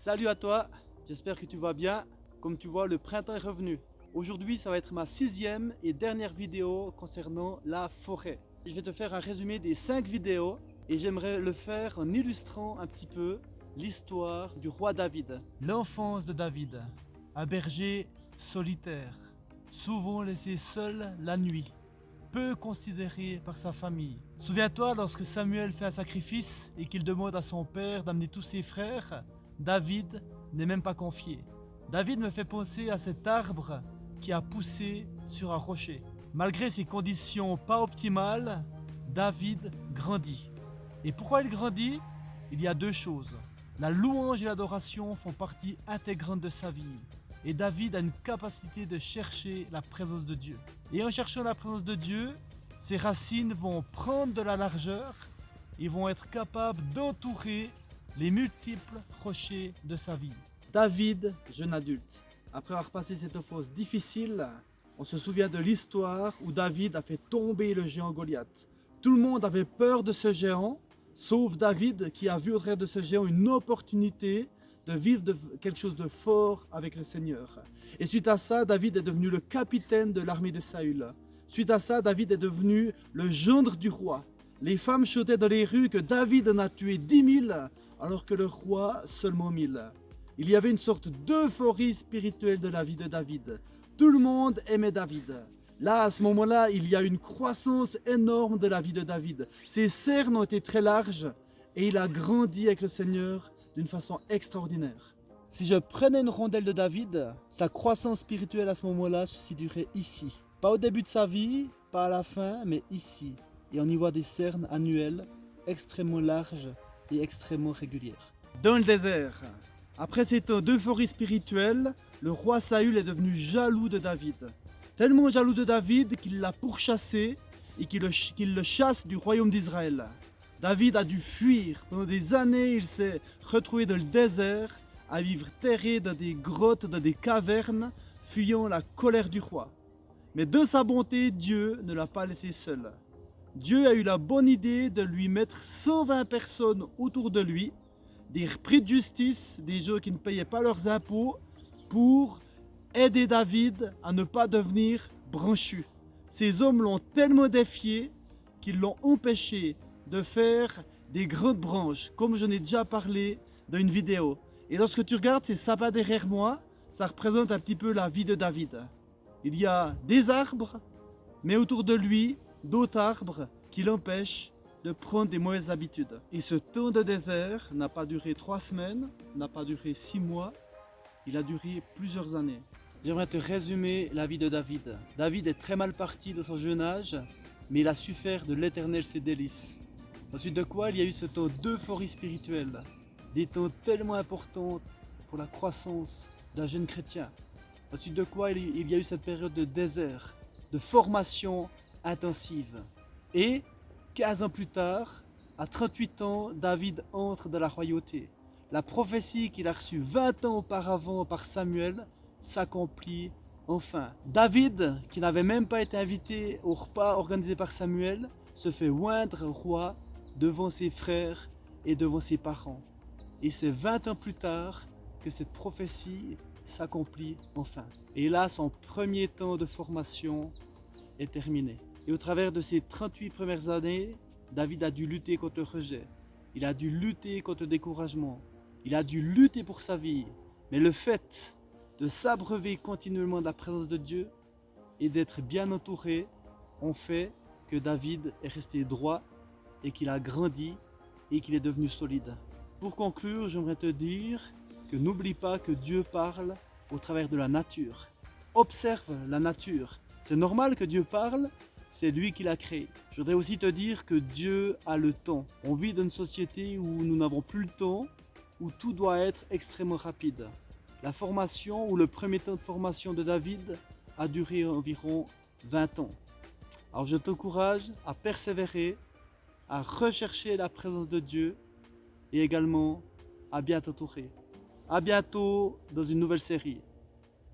Salut à toi, j'espère que tu vas bien. Comme tu vois, le printemps est revenu. Aujourd'hui, ça va être ma 6e et dernière vidéo concernant la forêt. Je vais te faire un résumé des 5 vidéos et j'aimerais le faire en illustrant un petit peu l'histoire du roi David. L'enfance de David, un berger solitaire, souvent laissé seul la nuit, peu considéré par sa famille. Souviens-toi lorsque Samuel fait un sacrifice et qu'il demande à son père d'amener tous ses frères, David n'est même pas confié. David me fait penser à cet arbre qui a poussé sur un rocher. Malgré ses conditions pas optimales, David grandit. Et pourquoi il grandit? Il y a deux choses. La louange et l'adoration font partie intégrante de sa vie. Et David a une capacité de chercher la présence de Dieu. Et en cherchant la présence de Dieu, ses racines vont prendre de la largeur et vont être capables d'entourer les multiples rochers de sa vie. David, jeune adulte, après avoir passé cette enfance difficile, on se souvient de l'histoire où David a fait tomber le géant Goliath. Tout le monde avait peur de ce géant, sauf David qui a vu au travers de ce géant une opportunité de vivre quelque chose de fort avec le Seigneur. Et suite à ça, David est devenu le capitaine de l'armée de Saül. Suite à ça, David est devenu le gendre du roi. Les femmes chantaient dans les rues que David en a tué 10 000, alors que le roi seulement 1000. Il y avait une sorte d'euphorie spirituelle de la vie de David. Tout le monde aimait David. Là, à ce moment-là, il y a une croissance énorme de la vie de David. Ses cernes ont été très larges et il a grandi avec le Seigneur d'une façon extraordinaire. Si je prenais une rondelle de David, sa croissance spirituelle à ce moment-là se situerait ici. Pas au début de sa vie, pas à la fin, mais ici. Et on y voit des cernes annuelles extrêmement larges et extrêmement régulières. Dans le désert, après ces temps d'euphorie spirituelle, le roi Saül est devenu jaloux de David. Tellement jaloux de David qu'il l'a pourchassé et qu'il le chasse du royaume d'Israël. David a dû fuir. Pendant des années, il s'est retrouvé dans le désert, à vivre terré dans des grottes, dans des cavernes, fuyant la colère du roi. Mais de sa bonté, Dieu ne l'a pas laissé seul. Dieu a eu la bonne idée de lui mettre 120 personnes autour de lui, des repris de justice, des gens qui ne payaient pas leurs impôts, pour aider David à ne pas devenir branchu. Ces hommes l'ont tellement défié qu'ils l'ont empêché de faire des grandes branches, comme je n'ai déjà parlé dans une vidéo. Et lorsque tu regardes ces sapins derrière moi, ça représente un petit peu la vie de David. Il y a des arbres, mais autour de lui, d'autres arbres qui l'empêchent de prendre des mauvaises habitudes. Et ce temps de désert n'a pas duré 3 semaines, n'a pas duré 6 mois, il a duré plusieurs années. J'aimerais te résumer la vie de David. David est très mal parti de son jeune âge, mais il a su faire de l'Éternel ses délices. Ensuite de quoi, il y a eu ce temps d'euphorie spirituelle, des temps tellement importants pour la croissance d'un jeune chrétien. Ensuite de quoi, il y a eu cette période de désert, de formation intensive. Et 15 ans plus tard, à 38 ans, David entre dans la royauté. La prophétie qu'il a reçue 20 ans auparavant par Samuel s'accomplit enfin. David, qui n'avait même pas été invité au repas organisé par Samuel, se fait oindre roi devant ses frères et devant ses parents. Et c'est 20 ans plus tard que cette prophétie s'accomplit enfin. Et là, son premier temps de formation est terminé. Et au travers de ces 38 premières années, David a dû lutter contre le rejet. Il a dû lutter contre le découragement. Il a dû lutter pour sa vie. Mais le fait de s'abreuver continuellement de la présence de Dieu et d'être bien entouré ont fait que David est resté droit et qu'il a grandi et qu'il est devenu solide. Pour conclure, j'aimerais te dire que n'oublie pas que Dieu parle au travers de la nature. Observe la nature. C'est normal que Dieu parle, c'est lui qui l'a créé. Je voudrais aussi te dire que Dieu a le temps. On vit dans une société où nous n'avons plus le temps, où tout doit être extrêmement rapide. La formation ou le premier temps de formation de David a duré environ 20 ans. Alors je t'encourage à persévérer, à rechercher la présence de Dieu et également à bien t'entourer. À bientôt dans une nouvelle série.